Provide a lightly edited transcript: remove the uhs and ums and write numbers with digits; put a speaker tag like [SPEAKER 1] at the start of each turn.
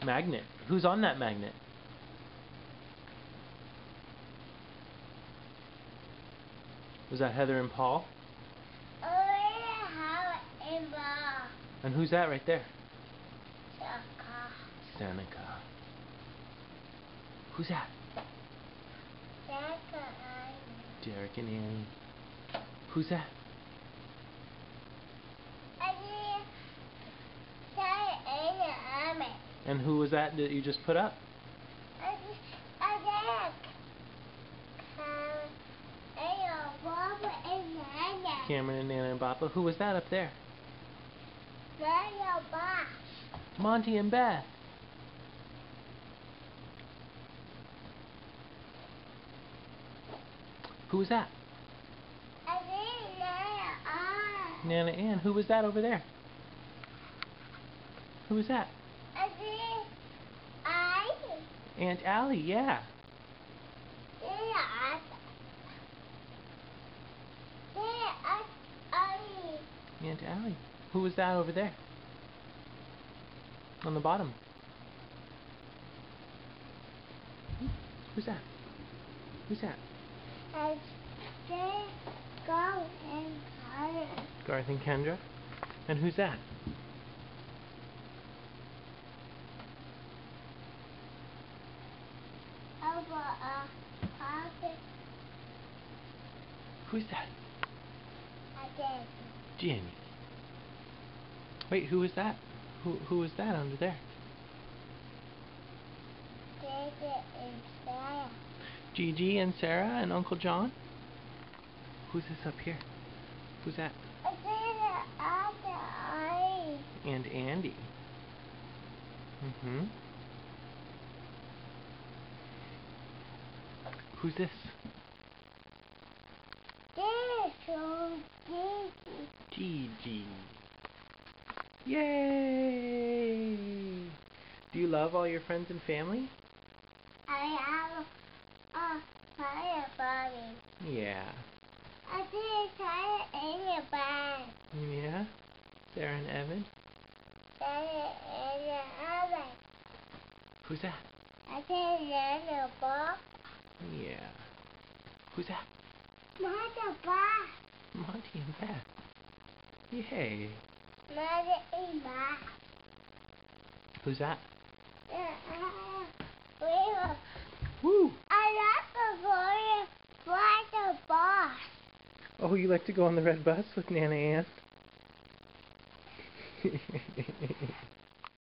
[SPEAKER 1] Magnet. Who's on that magnet? Was that Heather and Paul? And who's that right there? Seneca. Who's that? Derek and Annie. Who's that? And who was that you just put up? Cameron and Nana and Papa. Who was that up there? Monty and Beth. Who was that? Nana Ann. Who was that over there? Who was that? Aunt Allie, yeah. Aunt Allie. Who was that over there? On the bottom. Who's that? Who's that? Garth and Kendra. And who's that? Who's that? Jenny. Wait, who was that? Who was that under there? Gigi and Sarah and Uncle John? Who's this up here? Who's that? And Andy. Who's this? Gigi. Yay! Do you love all your friends and family?
[SPEAKER 2] I have a fire body.
[SPEAKER 1] Yeah.
[SPEAKER 2] I did try it in your bag.
[SPEAKER 1] Yeah? Sarah and Evan?
[SPEAKER 2] Sarah and Evan.
[SPEAKER 1] Who's that?
[SPEAKER 2] I did in your box.
[SPEAKER 1] Yeah. Who's that?
[SPEAKER 2] Mother box.
[SPEAKER 1] Monty and Beth. Yay.
[SPEAKER 2] Mother and box.
[SPEAKER 1] Who's that?
[SPEAKER 2] Woo! I like to fly the bus.
[SPEAKER 1] Oh, you like to go on the red bus with Nana Ann?